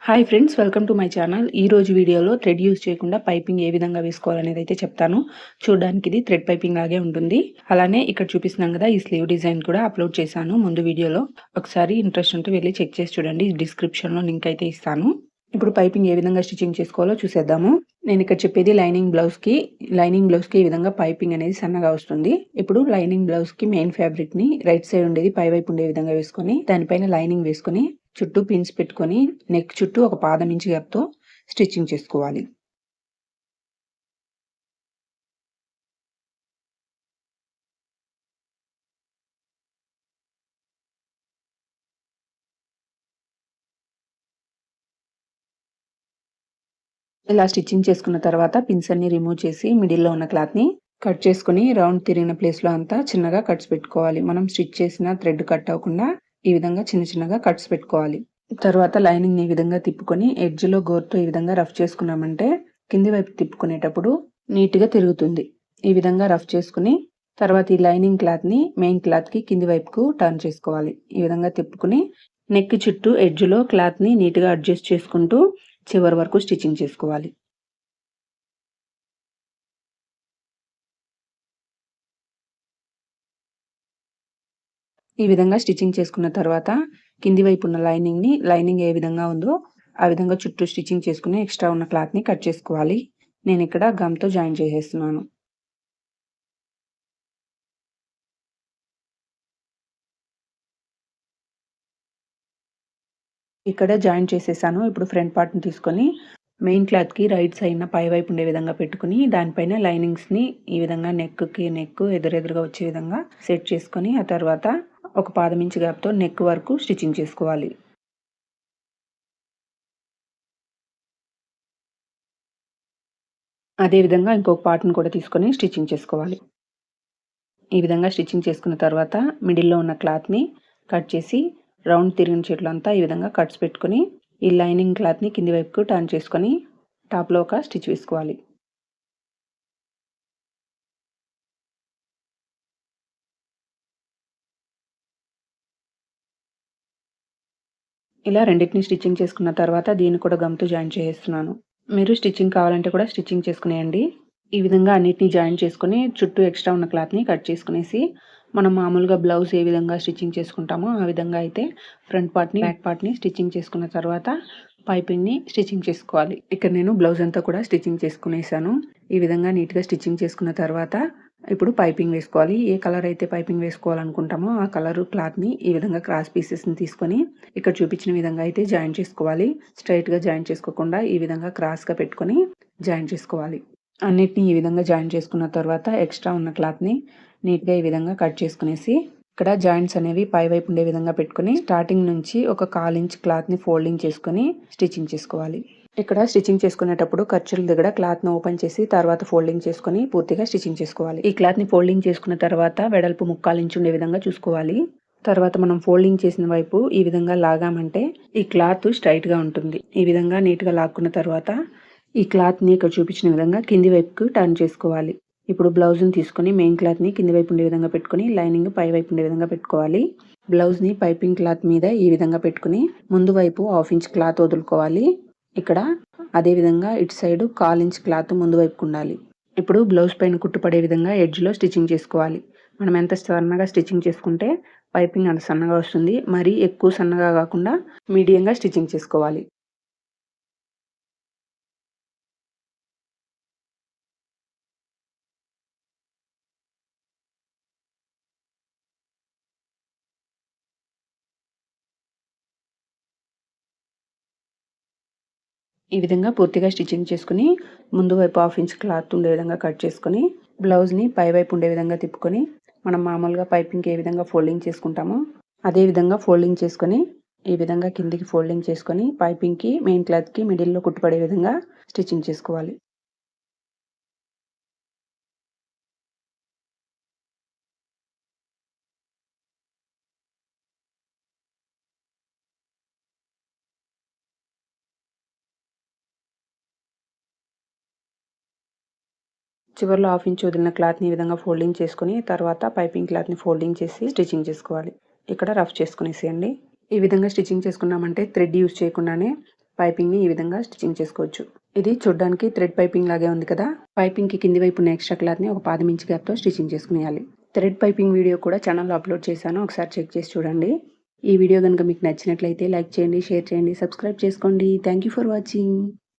Hi friends, welcome to my channel. ఈ రోజు వీడియోలో థ్రెడ్ యూజ్ చేయకుండా పైపింగ్ ఏ విధంగా వేసుకోవాలనేది అయితే చెప్తాను. చూడడానికి ఇది థ్రెడ్ పైపింగ్ లాగే ఉంటుంది. అలానే ఇక్కడ చూపిస్తున్నాం కదా, ఈ స్లీవ్ డిజైన్ కూడా అప్లోడ్ చేశాను ముందు వీడియోలో. ఒకసారి ఇంట్రెస్ట్ ఉంటే వెళ్ళి చెక్ చేసి చూడండి. డిస్క్రిప్షన్లో లింక్ అయితే ఇస్తాను. ఇప్పుడు పైపింగ్ ఏ విధంగా స్టిచ్చింగ్ చేసుకోవాలో చూసేద్దాము. నేను ఇక్కడ చెప్పేది లైనింగ్ బ్లౌజ్కి ఈ విధంగా పైపింగ్ అనేది సన్నగా వస్తుంది. ఇప్పుడు లైనింగ్ బ్లౌజ్కి మెయిన్ ఫ్యాబ్రిక్ని రైట్ సైడ్ ఉండేది పై వైపు ఉండే విధంగా వేసుకొని దానిపైన లైనింగ్ వేసుకొని చుట్టూ పిన్స్ పెట్టుకొని నెక్ చుట్టూ ఒక పాదం ఇంచు గ్యాప్తో స్టిచ్చింగ్ చేసుకోవాలి. ఇలా స్టిచ్చింగ్ చేసుకున్న తర్వాత పిన్స్ అన్ని రిమూవ్ చేసి మిడిల్లో ఉన్న క్లాత్ని కట్ చేసుకుని రౌండ్ తిరిగిన ప్లేస్లో అంతా చిన్నగా కట్స్ పెట్టుకోవాలి. మనం స్టిచ్ చేసిన థ్రెడ్ కట్ అవ్వకుండా ఈ విధంగా చిన్నగా కట్స్ పెట్టుకోవాలి. తర్వాత లైనింగ్ ఈ విధంగా తిప్పుకొని ఎడ్జ్లో గోర్తో ఈ విధంగా రఫ్ చేసుకున్నామంటే కింది వైపు తిప్పుకునేటప్పుడు నీట్గా తిరుగుతుంది. ఈ విధంగా రఫ్ చేసుకుని తర్వాత ఈ లైనింగ్ క్లాత్ని మెయిన్ క్లాత్కి కింది వైపుకు టర్న్ చేసుకోవాలి. ఈ విధంగా తిప్పుకుని నెక్ చుట్టూ ఎడ్జ్లో క్లాత్ని నీట్గా అడ్జస్ట్ చేసుకుంటూ చివరి వరకు స్టిచ్చింగ్ చేసుకోవాలి. ఈ విధంగా స్టిచ్చింగ్ చేసుకున్న తర్వాత కింది వైపు ఉన్న లైనింగ్ ఏ విధంగా ఉందో ఆ విధంగా చుట్టూ స్టిచ్చింగ్ చేసుకుని ఎక్స్ట్రా ఉన్న క్లాత్ని కట్ చేసుకోవాలి. నేను ఇక్కడ గమ్తో జాయిన్ చేసేస్తున్నాను. ఇక్కడ జాయిన్ చేసేసాను. ఇప్పుడు ఫ్రంట్ పార్ట్ని తీసుకొని మెయిన్ క్లాత్కి రైట్ సైడ్న పై వైపు ఉండే విధంగా పెట్టుకుని దానిపైన లైనింగ్స్ని ఈ విధంగా నెక్ ఎదురెదురుగా వచ్చే విధంగా సెట్ చేసుకొని ఆ తర్వాత ఒక పాదం ఇంచు గ్యాప్తో నెక్ వరకు స్టిచ్చింగ్ చేసుకోవాలి. అదేవిధంగా ఇంకొక పార్ట్ని కూడా తీసుకొని స్టిచ్చింగ్ చేసుకోవాలి. ఈ విధంగా స్టిచ్చింగ్ చేసుకున్న తర్వాత మిడిల్లో ఉన్న క్లాత్ని కట్ చేసి రౌండ్ తిరిగిన చెట్లు అంతా ఈ విధంగా కట్స్ పెట్టుకొని ఈ లైనింగ్ క్లాత్ని కింది వైపుకు టర్న్ చేసుకొని టాప్లో ఒక స్టిచ్ వేసుకోవాలి. ఇలా రెండింటిని స్టిచ్చింగ్ చేసుకున్న తర్వాత దీన్ని కూడా గమ్తో జాయిన్ చేస్తున్నాను. మీరు స్టిచ్చింగ్ కావాలంటే కూడా స్టిచ్చింగ్ చేసుకునేయండి. ఈ విధంగా అన్నిటిని జాయిన్ చేసుకొని చుట్టూ ఎక్స్ట్రా ఉన్న క్లాత్ని కట్ చేసుకునేసి మనం మామూలుగా బ్లౌజ్ ఏ విధంగా స్టిచ్చింగ్ చేసుకుంటామో ఆ విధంగా అయితే ఫ్రంట్ పార్ట్ని బ్యాక్ పార్ట్ని స్టిచ్చింగ్ చేసుకున్న తర్వాత పైపింగ్ని స్టిచ్చింగ్ చేసుకోవాలి. ఇక్కడ నేను బ్లౌజ్ అంతా కూడా స్టిచ్చింగ్ చేసుకునేసాను. ఈ విధంగా నీట్గా స్టిచ్చింగ్ చేసుకున్న తర్వాత ఇప్పుడు పైపింగ్ వేసుకోవాలి. ఏ కలర్ అయితే పైపింగ్ వేసుకోవాలనుకుంటామో ఆ కలర్ క్లాత్ని ఈ విధంగా క్రాస్ పీసెస్ని తీసుకొని ఇక్కడ చూపించిన విధంగా అయితే జాయిన్ చేసుకోవాలి. స్ట్రైట్గా జాయిన్ చేసుకోకుండా ఈ విధంగా క్రాస్గా పెట్టుకొని జాయిన్ చేసుకోవాలి. అన్నిటిని ఈ విధంగా జాయిన్ చేసుకున్న తర్వాత ఎక్స్ట్రా ఉన్న క్లాత్ని నీట్గా ఈ విధంగా కట్ చేసుకునేసి ఇక్కడ జాయింట్స్ అనేవి పై వైపు ఉండే విధంగా పెట్టుకుని స్టార్టింగ్ నుంచి ఒక 1/4 ఇంచ్ క్లాత్ని ఫోల్డింగ్ చేసుకుని స్టిచ్చింగ్ చేసుకోవాలి. ఇక్కడ స్టిచ్చింగ్ చేసుకునేటప్పుడు ఖర్చుల దగ్గర క్లాత్ను ఓపెన్ చేసి తర్వాత ఫోల్డింగ్ చేసుకుని పూర్తిగా స్టిచ్చింగ్ చేసుకోవాలి. ఈ క్లాత్ని ఫోల్డింగ్ చేసుకున్న తర్వాత వెడల్పు 1/4 ఇంచ్ ఉండే విధంగా చూసుకోవాలి. తర్వాత మనం ఫోల్డింగ్ చేసిన వైపు ఈ విధంగా లాగామంటే ఈ క్లాత్ స్ట్రైట్గా ఉంటుంది. ఈ విధంగా నీట్గా లాక్కున్న తర్వాత ఈ క్లాత్ని ఇక్కడ చూపించిన విధంగా కింది వైపుకు టర్న్ చేసుకోవాలి. ఇప్పుడు బ్లౌజ్ని తీసుకొని మెయిన్ క్లాత్ని కింది వైపు ఉండే విధంగా పెట్టుకుని లైనింగ్ పై వైపు ఉండే విధంగా పెట్టుకోవాలి. బ్లౌజ్ని పైపింగ్ క్లాత్ మీద ఈ విధంగా పెట్టుకుని ముందు వైపు 1/2 ఇంచ్ క్లాత్ వదులుకోవాలి. ఇక్కడ అదేవిధంగా ఇటు సైడ్ 1/4 ఇంచ్ క్లాత్ ముందు వైపుకు ఉండాలి. ఇప్పుడు బ్లౌజ్ పైన కుట్టుపడే విధంగా ఎడ్జ్లో స్టిచ్చింగ్ చేసుకోవాలి. మనం ఎంత సన్నగా స్టిచ్చింగ్ చేసుకుంటే పైపింగ్ అంత సన్నగా వస్తుంది. మరీ ఎక్కువ సన్నగా కాకుండా మీడియంగా స్టిచ్చింగ్ చేసుకోవాలి. ఈ విధంగా పూర్తిగా స్టిచ్చింగ్ చేసుకుని ముందు వైపు 1/2 ఇంచ్ క్లాత్ ఉండే విధంగా కట్ చేసుకొని బ్లౌజ్ని పై వైపు ఉండే విధంగా తిప్పుకొని మనం మామూలుగా పైపింగ్కి ఏ విధంగా ఫోల్డింగ్ చేసుకుంటామో అదే విధంగా ఫోల్డింగ్ చేసుకొని ఈ విధంగా కిందికి ఫోల్డింగ్ చేసుకొని పైపింగ్కి మెయిన్ క్లాత్కి మిడిల్లో కుట్టుపడే విధంగా స్టిచ్చింగ్ చేసుకోవాలి. చివరిలో 1/2 ఇంచ్ వదిలిన క్లాత్ని ఈ విధంగా ఫోల్డింగ్ చేసుకొని తర్వాత పైపింగ్ క్లాత్ని ఫోల్డింగ్ చేసి స్టిచ్చింగ్ చేసుకోవాలి. ఇక్కడ రఫ్ చేసుకునేసేయండి. ఈ విధంగా స్టిచ్చింగ్ చేసుకున్నామంటే థ్రెడ్ యూజ్ చేయకుండానే పైపింగ్ని ఈ విధంగా స్టిచ్చింగ్ చేసుకోవచ్చు. ఇది చూడ్డానికి థ్రెడ్ పైపింగ్ లాగే ఉంది కదా. పైపింగ్కి కింది వైపు ఉన్న ఎక్స్ట్రా క్లాత్ని ఒక 1/2 ఇంచ్ గ్యాప్తో స్టిచ్చింగ్ చేసుకునేయాలి. థ్రెడ్ పైపింగ్ వీడియో కూడా ఛానల్లో అప్లోడ్ చేశాను, ఒకసారి చెక్ చేసి చూడండి. ఈ వీడియో కనుక మీకు నచ్చినట్లయితే లైక్ చేయండి, షేర్ చేయండి, సబ్స్క్రైబ్ చేసుకోండి. Thank you for watching.